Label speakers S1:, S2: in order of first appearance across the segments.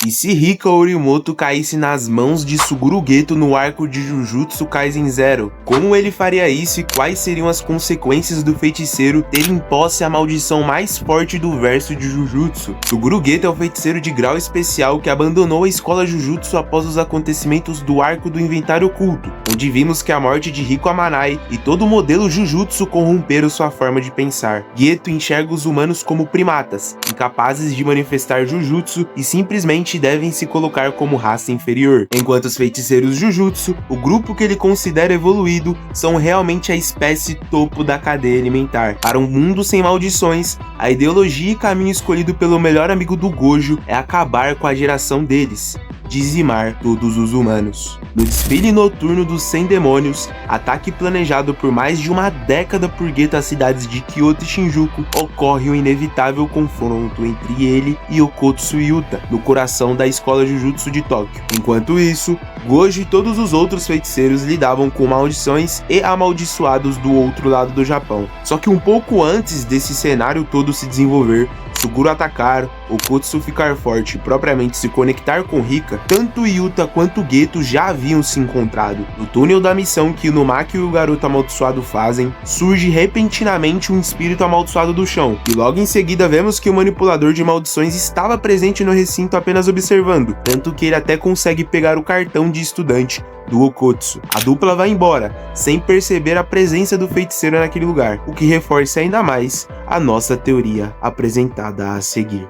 S1: E se Rika Orimoto caísse nas mãos de Suguru Geto no arco de Jujutsu Kaisen Zero? Como ele faria isso e quais seriam as consequências do feiticeiro ter em posse a maldição mais forte do verso de Jujutsu? Suguru Geto é o feiticeiro de grau especial que abandonou a escola Jujutsu após os acontecimentos do arco do Inventário Oculto, onde vimos que a morte de Riko Amanai e todo o modelo Jujutsu corromperam sua forma de pensar. Geto enxerga os humanos como primatas, incapazes de manifestar Jujutsu e simplesmente devem se colocar como raça inferior, enquanto os feiticeiros Jujutsu, o grupo que ele considera evoluído, são realmente a espécie topo da cadeia alimentar. Para um mundo sem maldições, a ideologia e caminho escolhido pelo melhor amigo do Gojo é acabar com a geração deles, dizimar todos os humanos. No desfile noturno dos 100 demônios, ataque planejado por mais de uma década por Geto às cidades de Kyoto e Shinjuku, ocorre o inevitável confronto entre ele e Okotsu Yuta, no coração da escola Jujutsu de Tóquio. Enquanto isso, Gojo e todos os outros feiticeiros lidavam com maldições e amaldiçoados do outro lado do Japão. Só que um pouco antes desse cenário todo se desenvolver, Suguru atacar, Okotsu ficar forte e propriamente se conectar com Rika, tanto Yuta quanto Geto já haviam se encontrado. No túnel da missão que Inumaki e o garoto amaldiçoado fazem, surge repentinamente um espírito amaldiçoado do chão, e logo em seguida vemos que o manipulador de maldições estava presente no recinto apenas observando, tanto que ele até consegue pegar o cartão de estudante do Okotsu. A dupla vai embora, sem perceber a presença do feiticeiro naquele lugar, o que reforça ainda mais a nossa teoria apresentada a seguir.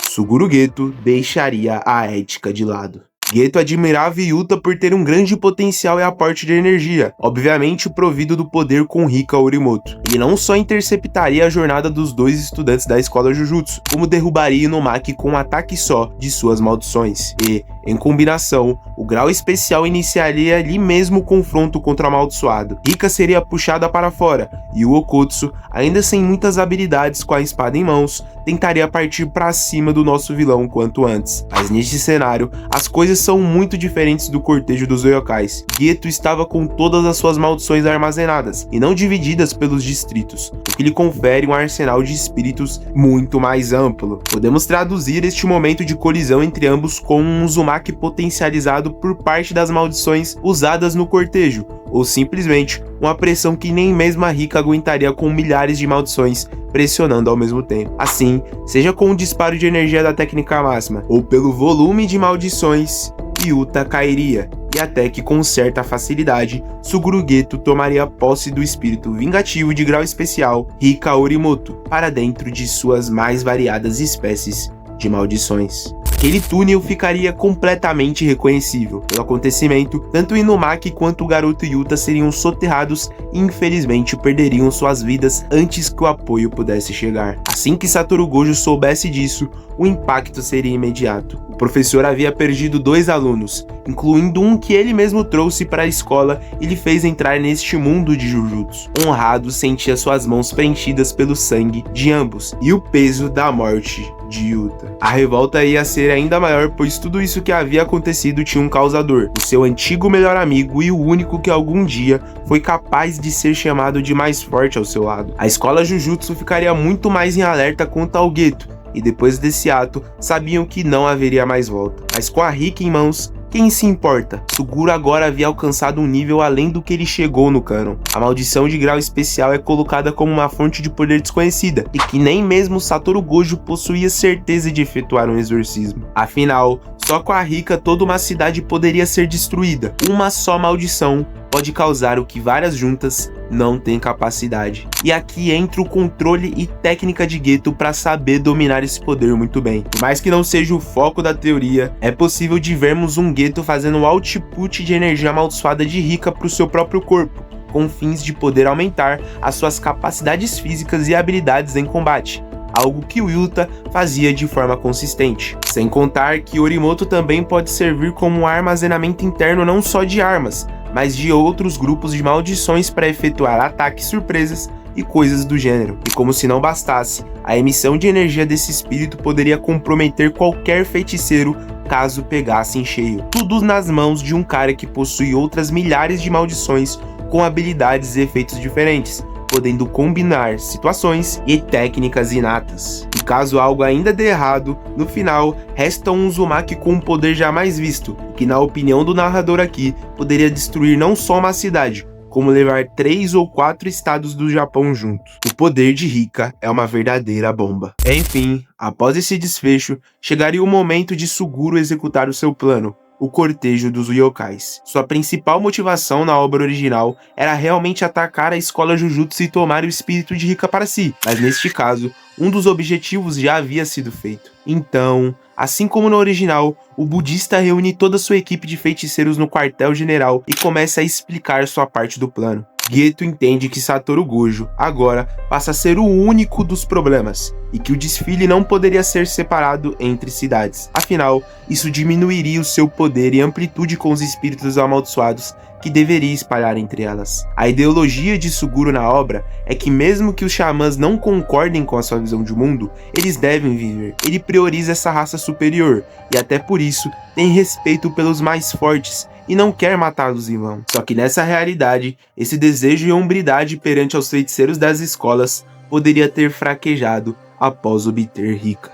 S1: Suguru Geto deixaria a ética de lado. Geto admirava Yuta por ter um grande potencial e aporte de energia, obviamente provido do poder com Rika Orimoto. Ele não só interceptaria a jornada dos dois estudantes da escola Jujutsu, como derrubaria Inumaki com um ataque só de suas maldições. E, em combinação, o grau especial iniciaria ali mesmo o confronto contra o amaldiçoado. Rika seria puxada para fora, e o Okotsu, ainda sem muitas habilidades com a espada em mãos, tentaria partir para cima do nosso vilão quanto antes. Mas neste cenário, as coisas são muito diferentes do cortejo dos Yokkais. Geto estava com todas as suas maldições armazenadas, e não divididas pelos distritos, o que lhe confere um arsenal de espíritos muito mais amplo. Podemos traduzir este momento de colisão entre ambos como um Uzumaki potencializado por parte das maldições usadas no cortejo, ou simplesmente uma pressão que nem mesmo a Rika aguentaria com milhares de maldições pressionando ao mesmo tempo. Assim, seja com o disparo de energia da técnica máxima, ou pelo volume de maldições, Yuta cairia, e até que com certa facilidade, Suguru Geto tomaria posse do espírito vingativo de grau especial Rika Orimoto para dentro de suas mais variadas espécies de maldições. Aquele túnel ficaria completamente reconhecível. Pelo acontecimento, tanto Inumaki quanto o garoto Yuta seriam soterrados e infelizmente perderiam suas vidas antes que o apoio pudesse chegar. Assim que Satoru Gojo soubesse disso, o impacto seria imediato. O professor havia perdido 2 alunos, incluindo um que ele mesmo trouxe para a escola e lhe fez entrar neste mundo de Jujutsu. Honrado, sentia suas mãos preenchidas pelo sangue de ambos e o peso da morte de Yuta. A revolta ia ser ainda maior, pois tudo isso que havia acontecido tinha um causador, o seu antigo melhor amigo e o único que algum dia foi capaz de ser chamado de mais forte ao seu lado. A escola Jujutsu ficaria muito mais em alerta quanto ao Geto, e depois desse ato, sabiam que não haveria mais volta. Mas com a Rika em mãos, quem se importa? Suguru agora havia alcançado um nível além do que ele chegou no canon. A maldição de grau especial é colocada como uma fonte de poder desconhecida, e que nem mesmo Satoru Gojo possuía certeza de efetuar um exorcismo. Afinal, só com a Rika toda uma cidade poderia ser destruída. Uma só maldição pode causar o que várias juntas não têm capacidade. E aqui entra o controle e técnica de Geto para saber dominar esse poder muito bem. Por mais que não seja o foco da teoria, é possível de vermos um Geto fazendo o output de energia amaldiçoada de Rika para o seu próprio corpo, com fins de poder aumentar as suas capacidades físicas e habilidades em combate, algo que o Yuta fazia de forma consistente. Sem contar que Orimoto também pode servir como um armazenamento interno não só de armas, mas de outros grupos de maldições para efetuar ataques surpresas e coisas do gênero. E como se não bastasse, a emissão de energia desse espírito poderia comprometer qualquer feiticeiro caso pegasse em cheio. Tudo nas mãos de um cara que possui outras milhares de maldições com habilidades e efeitos diferentes, podendo combinar situações e técnicas inatas. E caso algo ainda dê errado, no final, resta um Uzumaki com um poder jamais visto, que na opinião do narrador aqui, poderia destruir não só uma cidade, como levar 3 ou 4 estados do Japão junto. O poder de Rika é uma verdadeira bomba. Enfim, após esse desfecho, chegaria o momento de Suguru executar o seu plano, o cortejo dos yokais. Sua principal motivação na obra original era realmente atacar a escola Jujutsu e tomar o espírito de Rika para si, mas neste caso, um dos objetivos já havia sido feito. Então, assim como no original, o budista reúne toda sua equipe de feiticeiros no quartel-general e começa a explicar sua parte do plano. Geto entende que Satoru Gojo, agora, passa a ser o único dos problemas, e que o desfile não poderia ser separado entre cidades. Afinal, isso diminuiria o seu poder e amplitude com os espíritos amaldiçoados que deveria espalhar entre elas. A ideologia de Suguru na obra é que mesmo que os xamãs não concordem com a sua visão de mundo, eles devem viver. Ele prioriza essa raça superior, e até por isso tem respeito pelos mais fortes, e não quer matá-los em vão. Só que nessa realidade, esse desejo e hombridade perante aos feiticeiros das escolas poderia ter fraquejado após obter Rika.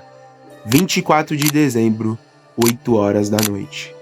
S1: 24 de dezembro, 8 horas da noite.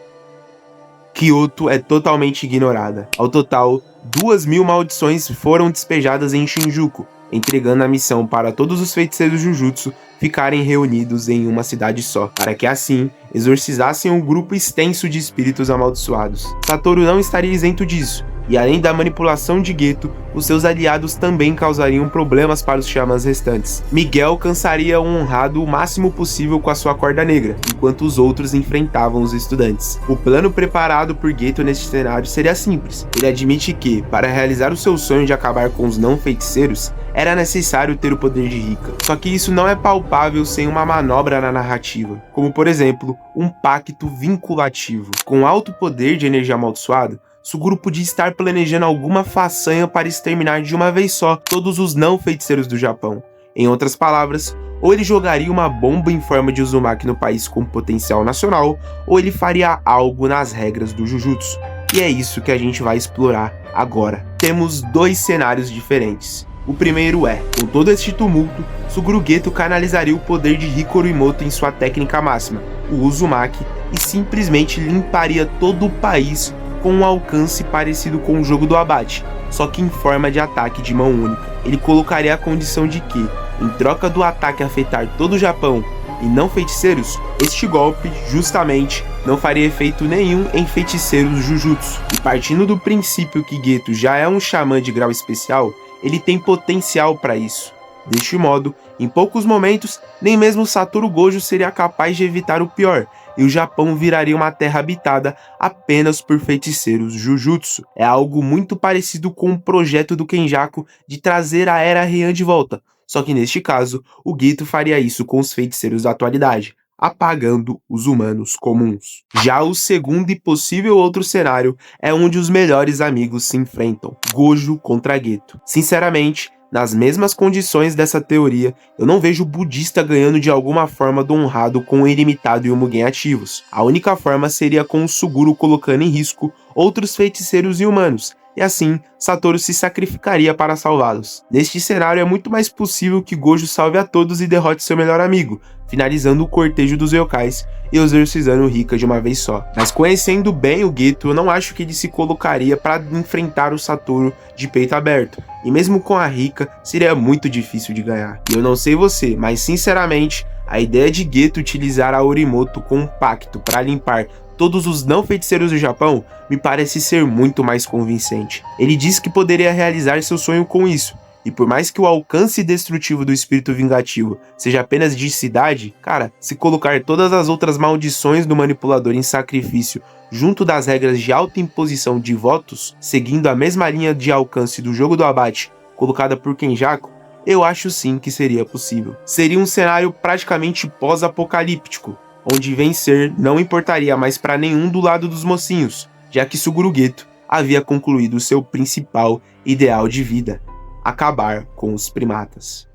S1: Kyoto é totalmente ignorada. Ao total, 2.000 maldições foram despejadas em Shinjuku, entregando a missão para todos os feiticeiros Jujutsu ficarem reunidos em uma cidade só, para que assim exorcizassem um grupo extenso de espíritos amaldiçoados. Satoru não estaria isento disso, e além da manipulação de Geto, os seus aliados também causariam problemas para os xamãs restantes. Miguel alcançaria o honrado o máximo possível com a sua corda negra, enquanto os outros enfrentavam os estudantes. O plano preparado por Geto neste cenário seria simples. Ele admite que, para realizar o seu sonho de acabar com os não-feiticeiros, era necessário ter o poder de Rika. Só que isso não é palpável sem uma manobra na narrativa, como por exemplo, um pacto vinculativo. Com alto poder de energia amaldiçoada, Suguru podia estar planejando alguma façanha para exterminar de uma vez só todos os não-feiticeiros do Japão. Em outras palavras, ou ele jogaria uma bomba em forma de Uzumaki no país com potencial nacional, ou ele faria algo nas regras do Jujutsu. E é isso que a gente vai explorar agora. Temos dois cenários diferentes. O primeiro é, com todo este tumulto, Suguru Geto canalizaria o poder de Hikaru Imoto em sua técnica máxima, o Uzumaki, e simplesmente limparia todo o país com um alcance parecido com o jogo do abate, só que em forma de ataque de mão única. Ele colocaria a condição de que, em troca do ataque afetar todo o Japão e não feiticeiros, este golpe, justamente, não faria efeito nenhum em feiticeiros Jujutsu. E partindo do princípio que Geto já é um xamã de grau especial, ele tem potencial para isso. Deste modo, em poucos momentos, nem mesmo Satoru Gojo seria capaz de evitar o pior, e o Japão viraria uma terra habitada apenas por feiticeiros Jujutsu. É algo muito parecido com o projeto do Kenjaku de trazer a Era Heian de volta, só que neste caso, o Geto faria isso com os feiticeiros da atualidade, apagando os humanos comuns. Já o segundo e possível outro cenário é onde os melhores amigos se enfrentam, Gojo contra Geto. Sinceramente, nas mesmas condições dessa teoria, eu não vejo o budista ganhando de alguma forma do honrado com o ilimitado e o Mugen ativos. A única forma seria com o Suguru colocando em risco outros feiticeiros e humanos, e assim, Satoru se sacrificaria para salvá-los. Neste cenário é muito mais possível que Gojo salve a todos e derrote seu melhor amigo, finalizando o cortejo dos yokais e exorcizando o Rika de uma vez só. Mas conhecendo bem o Geto, eu não acho que ele se colocaria para enfrentar o Satoru de peito aberto, e mesmo com a Rika, seria muito difícil de ganhar. E eu não sei você, mas sinceramente, a ideia de Geto utilizar a Orimoto com um pacto para limpar todos os não-feiticeiros do Japão me parece ser muito mais convincente. Ele disse que poderia realizar seu sonho com isso, e por mais que o alcance destrutivo do espírito vingativo seja apenas de cidade, cara, se colocar todas as outras maldições do manipulador em sacrifício junto das regras de autoimposição de votos, seguindo a mesma linha de alcance do jogo do abate colocada por Kenjaku, eu acho sim que seria possível. Seria um cenário praticamente pós-apocalíptico, onde vencer não importaria mais para nenhum do lado dos mocinhos, já que Suguru Geto havia concluído seu principal ideal de vida, acabar com os primatas.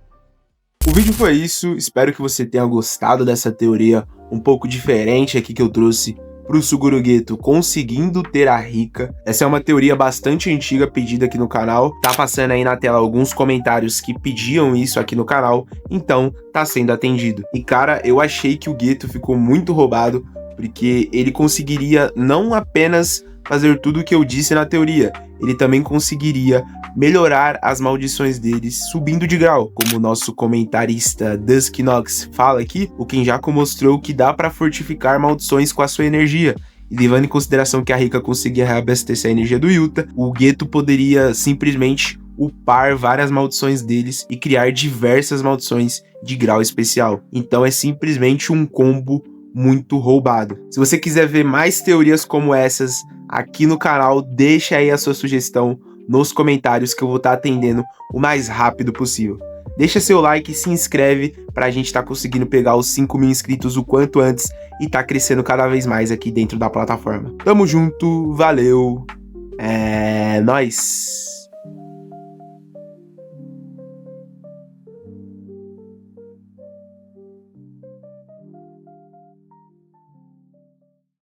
S1: O vídeo foi isso, espero que você tenha gostado dessa teoria um pouco diferente aqui que eu trouxe pro Sugurugueto conseguindo ter a Rika. Essa é uma teoria bastante antiga pedida aqui no canal. Tá passando aí na tela alguns comentários que pediam isso aqui no canal, então tá sendo atendido. E cara, eu achei que o Geto ficou muito roubado, porque ele conseguiria não apenas fazer tudo o que eu disse na teoria, ele também conseguiria melhorar as maldições deles subindo de grau, como o nosso comentarista Dusknox fala aqui. O Kenjaku mostrou que dá para fortificar maldições com a sua energia, e levando em consideração que a Rika conseguia reabastecer a energia do Yuta, o Geto poderia simplesmente upar várias maldições deles e criar diversas maldições de grau especial. Então é simplesmente um combo muito roubado. Se você quiser ver mais teorias como essas aqui no canal, deixa aí a sua sugestão nos comentários que eu vou estar atendendo o mais rápido possível. Deixa seu like e se inscreve pra gente estar conseguindo pegar os 5.000 inscritos o quanto antes e tá crescendo cada vez mais aqui dentro da plataforma. Tamo junto, valeu, é nóis!